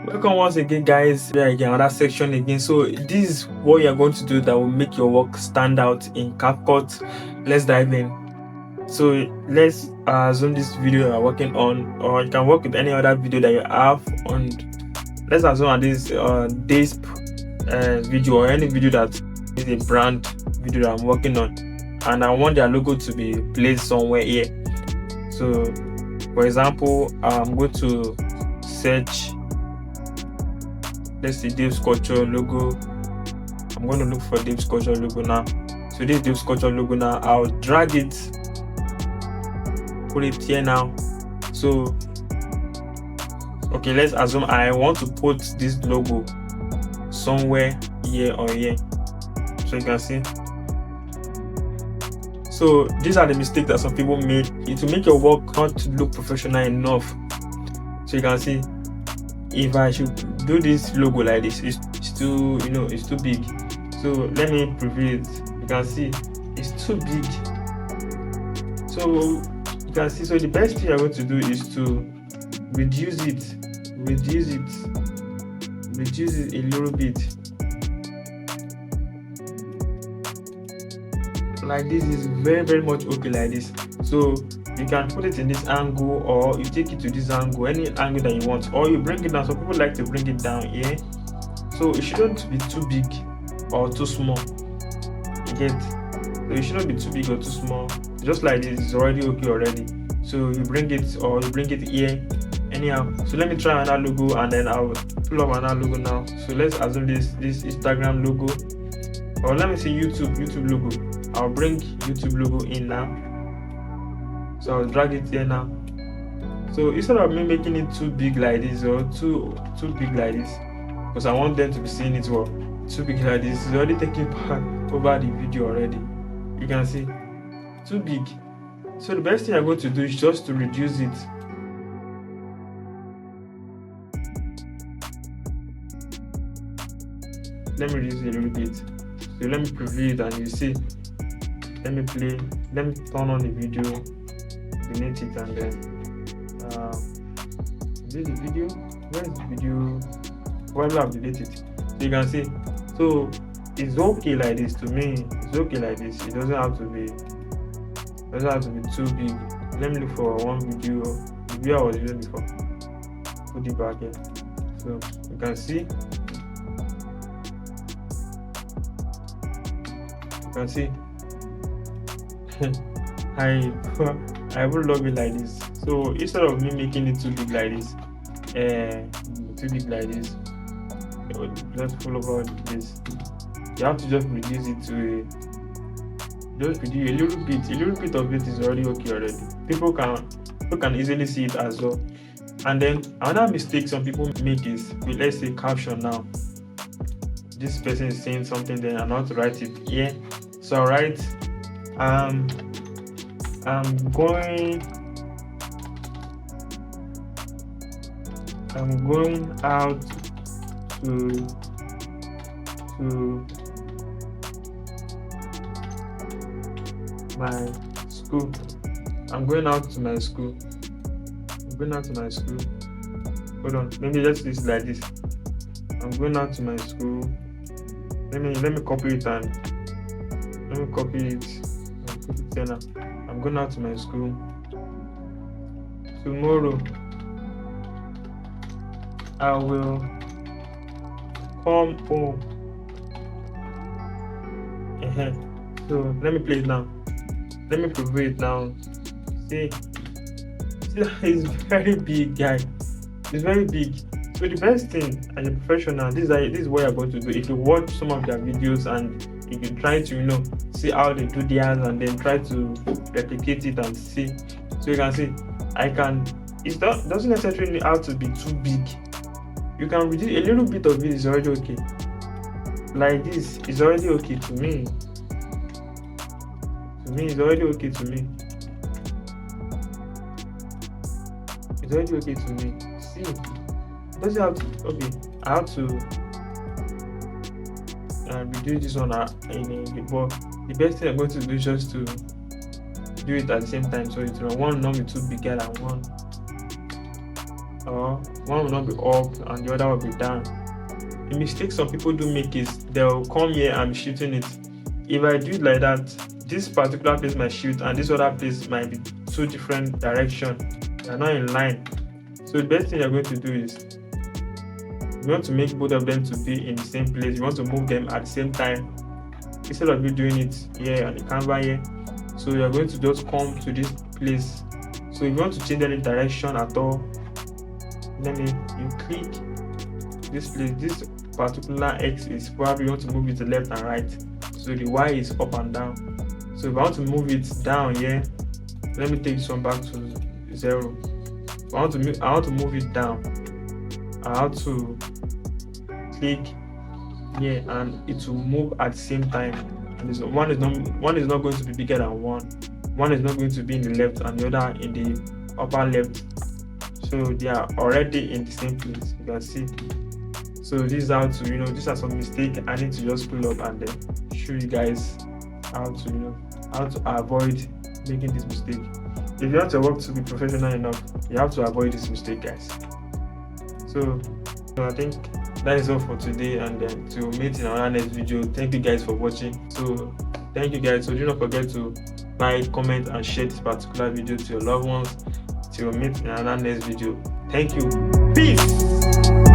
Welcome once again, guys. We are again another section again. So this is what you are going to do that will make your work stand out in CapCut. Let's dive in. So let's zoom this video you are working on, or you can work with any other video that you have on. Let's assume on this this video or any video that is a brand video that I'm working on, and I want their logo to be placed somewhere here. So for example, I'm going to search, let's see, Dave Sculpture logo. I'm going to look for Dave Sculpture logo now. So this Dave Sculpture logo now, I'll drag it, put it here now. So okay, let's assume I want to put this logo somewhere here or here. So you can see. So these are the mistakes that some people make. It will make your work not look professional enough. So you can see, if I should do this logo like this, it's too, it's too big. So let me preview it. You can see it's too big. So you can see, so the best thing I'm going to do is to reduce it a little bit. Like this is very much okay like this. So you can put it in this angle, or you take it to this angle, any angle that you want, or you bring it down. Some people like to bring it down here. So it shouldn't be too big or too small. You get? So it shouldn't be too big or too small. Just like this is already okay already. So you bring it, or you bring it here anyhow. So let me try another logo, and then I'll pull up another logo now. So let's assume this Instagram logo, or let me say YouTube logo. I'll bring YouTube logo in now. So I'll drag it here now. So instead of me making it too big like this, or too big like this, because I want them to be seeing it well, too big like this, it's already taking part over the video already. You can see, too big. So the best thing I'm going to do is just to reduce it. Let me reduce it a little bit. So let me preview it, and you see. Let me turn on the video, delete it, and then is this the video? Where is the video? Well, I've deleted it. So you can see. So it's okay like this. To me, it's okay like this. It doesn't have to be too big. Let me look for one video. The video I was using before. Put it back here. So you can see. You can see. I would love it like this. So instead of me making it too big like this, just full over this, you have to just reduce it to just reduce a little bit. A little bit of it is already okay already. People can easily see it as well. And then another mistake some people make is with, let's say, caption now. This person is saying something, then I want to write it here. So I'll write I'm going out to my school. I'm going out to my school. Hold on, maybe let's do this like this. I'm going out to my school. Let me copy it and put it there now. I'm going out to my school. Tomorrow I will come home. So let me play it now. Let me preview it now. See, it's very big, guys. It's very big. So the best thing as a professional, this is what you're going to do. If you watch some of their videos, and if you try to see how they do theirs, and then try to replicate it and see, so you can see it doesn't necessarily have to be too big. You can reduce a little bit of it, is already okay. Like this is already okay to me. It's already okay to me. It's already okay to me. See, it doesn't have to. Okay, I have to reduce this one in a bit, but the best thing I'm going to do is just to do it at the same time, so it's one not be too bigger than one. or one will not be up and the other will be down. The mistake some people do make is they'll come here and be shooting it. If I do it like that, this particular place might shoot and this other place might be two different direction. They're not in line. So the best thing you're going to do is you want to make both of them to be in the same place. You want to move them at the same time instead of you doing it here on the canvas here. So you're going to just come to this place. So if you want to change any direction at all, then you click this place. This particular X is probably you want to move it to left and right. So the Y is up and down. So if I want to move it down here, let me take this one back to 0. If I want to move it down, I have to click here and it will move at the same time. And one is not going to be bigger than one. One is not going to be in the left and the other in the upper left. So they are already in the same place. You can see. So this is how to, these are some mistakes I need to just pull up and then show you guys how to avoid making this mistake. If you want your work to be professional enough, you have to avoid this mistake, guys. So I think that is all for today, and then to meet in our next video. Thank you guys for watching. So thank you guys. So do not forget to like, comment and share this particular video to your loved ones. Till we meet in our next video. Thank you. Peace.